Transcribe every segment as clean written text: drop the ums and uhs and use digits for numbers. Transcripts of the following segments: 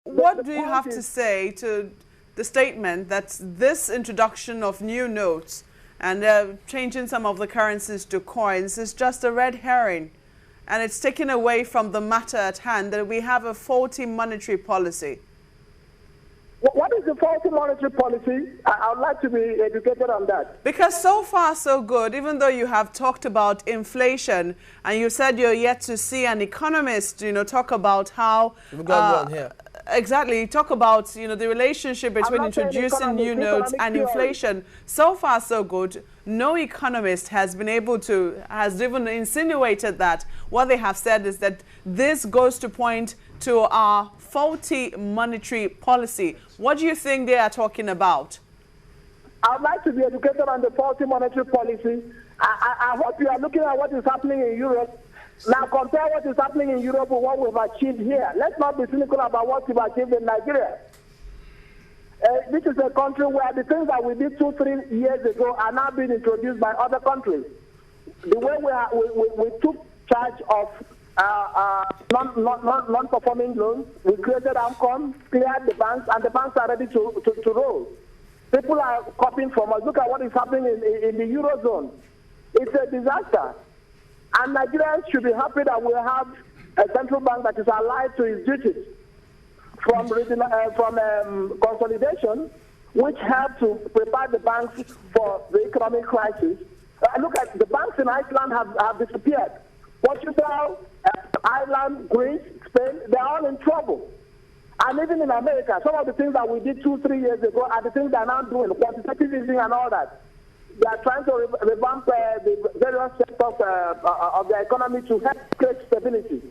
What do you have to say to the statement that this introduction of new notes and changing some of the currencies to coins is just a red herring, and it's taken away from the matter at hand, that we have a faulty monetary policy? What is the faulty monetary policy? I would like to be educated on that. Because so far so good, even though you have talked about inflation and you said you're yet to see an economist, talk about how... We've got one here. Exactly. Talk about, the relationship between introducing new notes and inflation. So far, so good. No economist has been able to, has even insinuated that. What they have said is that this goes to point to our faulty monetary policy. What do you think they are talking about? I'd like to be educated on the faulty monetary policy. I hope you are looking at what is happening in Europe. Now compare what is happening in Europe with what we've achieved here. Let's not be cynical about what we've achieved in Nigeria. This is a country where the things that we did 2-3 years ago are now being introduced by other countries. The way we took charge of non-performing loans, we created outcomes, cleared the banks, and the banks are ready to roll. People are copying from us. Look at what is happening in the Eurozone. It's a disaster. And Nigerians should be happy that we have a central bank that is alive to its duties from consolidation, which helped to prepare the banks for the economic crisis. Look at the banks in Iceland have disappeared. Portugal, Ireland, Greece, Spain, they're all in trouble. And even in America, some of the things that we did 2-3 years ago are the things they're now doing, quantitative easing and all that. They are trying to revamp the various sectors of the economy to help create stability.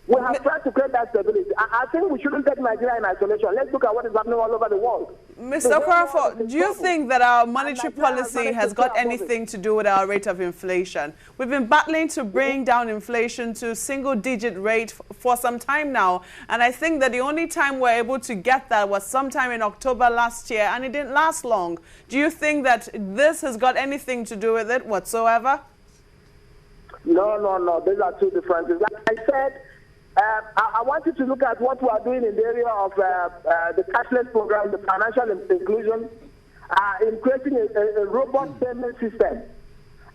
We have tried to create that stability. I think we shouldn't take Nigeria in isolation. Let's look at what is happening all over the world. Mr. Okorafor, do you think that our monetary policy has got anything to do with our rate of inflation? We've been battling to bring down inflation to single-digit rate for some time now, and I think that the only time we're able to get that was sometime in October last year, and it didn't last long. Do you think that this has got anything to do with it whatsoever? No. These are two differences. Like I said, I want you to look at what we are doing in the area of the cashless program, the financial inclusion, in creating a robust payment system.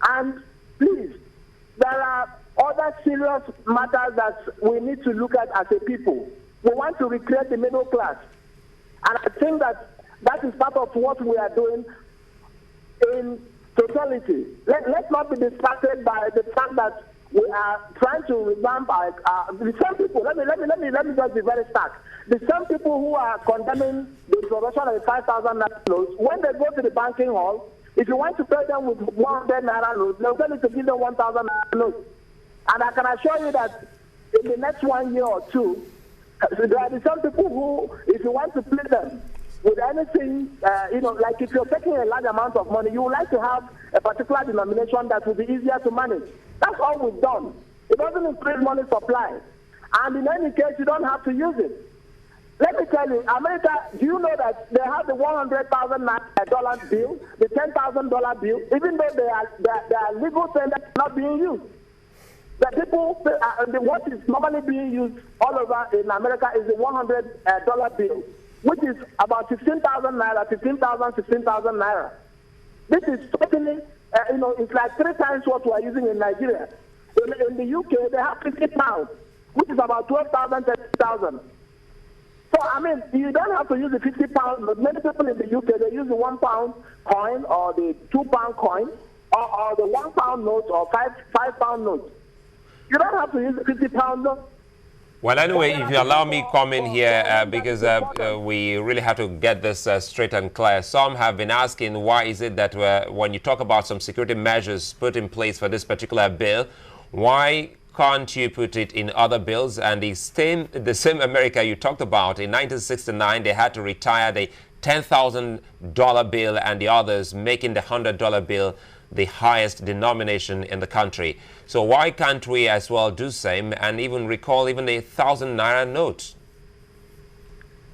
And please, there are other serious matters that we need to look at as a people. We want to recreate the middle class. And I think that is part of what we are doing in totality. Let's not be distracted by the fact that we are trying to revamp the same people. Let me just be very stark. The same people who are condemning the introduction of the 5,000 naira notes, when they go to the banking hall, if you want to pay them with 100 naira notes, they'll tell you to give them 1,000 naira notes. And I can assure you that in the next 1 year or two, there are some people who, if you want to play them with anything, like if you're taking a large amount of money, you would like to have a particular denomination that will be easier to manage. That's all we've done. It doesn't increase money supply. And in any case, you don't have to use it. Let me tell you, America, do you know that they have the $100,000 bill, the $10,000 bill, even though they are legal tenders not being used? The people, what is normally being used all over in America is the $100 bill, which is about 15,000 naira, 16,000 naira. This is totally, it's like 3 times what we are using in Nigeria. In the UK, they have 50 pounds, which is about 12,000, 13,000. So, I mean, you don't have to use the 50 pounds, but many people in the UK, they use the 1 pound coin or the 2 pound coin or the 1 pound note or 5 pound note. You don't have to use the 50 pound note. Well, anyway, if you allow me come in here, because we really have to get this straight and clear. Some have been asking, why is it that when you talk about some security measures put in place for this particular bill, why can't you put it in other bills? And the same America you talked about, in 1969, they had to retire the $10,000 bill and the others, making the $100 bill the highest denomination in the country. So why can't we as well do same and even recall even a 1,000 naira note?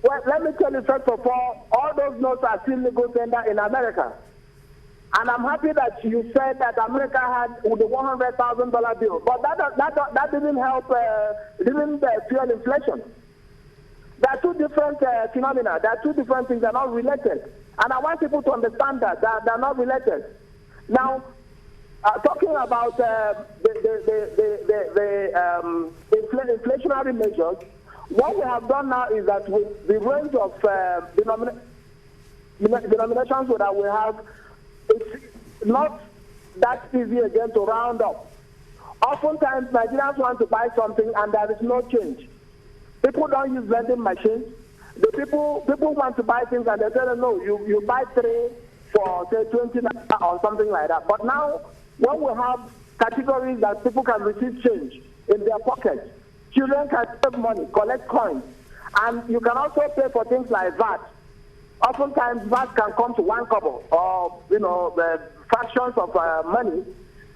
Well, let me tell you, first of all those notes are still legal tender in America. And I'm happy that you said that America had the $100,000 bill. But that didn't help, didn't fuel inflation. There are two different phenomena. They are two different things. They are not related. And I want people to understand that they are not related. Now, talking about the inflationary measures, what we have done now is that with the range of denominations that we have, it's not that easy again to round up. Oftentimes, Nigerians want to buy something and there is no change. People don't use vending machines. The people want to buy things and they say, no, you buy 3 for, say, 20 or something like that. But now, when we have categories that people can receive change in their pockets, children can save money, collect coins, and you can also pay for things like VAT. Oftentimes, VAT can come to 1 kobo or, the fractions of money.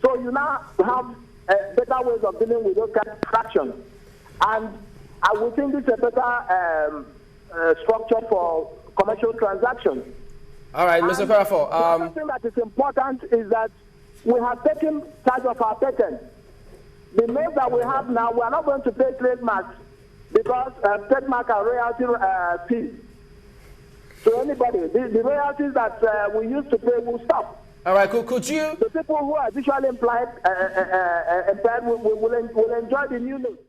So you now have better ways of dealing with those kind of fractions. And I would think this is a better structure for commercial transactions. All right, Mr. Okorafor. The other thing that is important is that we have taken charge of our patents. The notes that we have now, we are not going to pay trademarks because trademark are royalty fees to anybody. The royalties that we used to pay will stop. All right, could you? The people who are visually impaired will enjoy the new notes.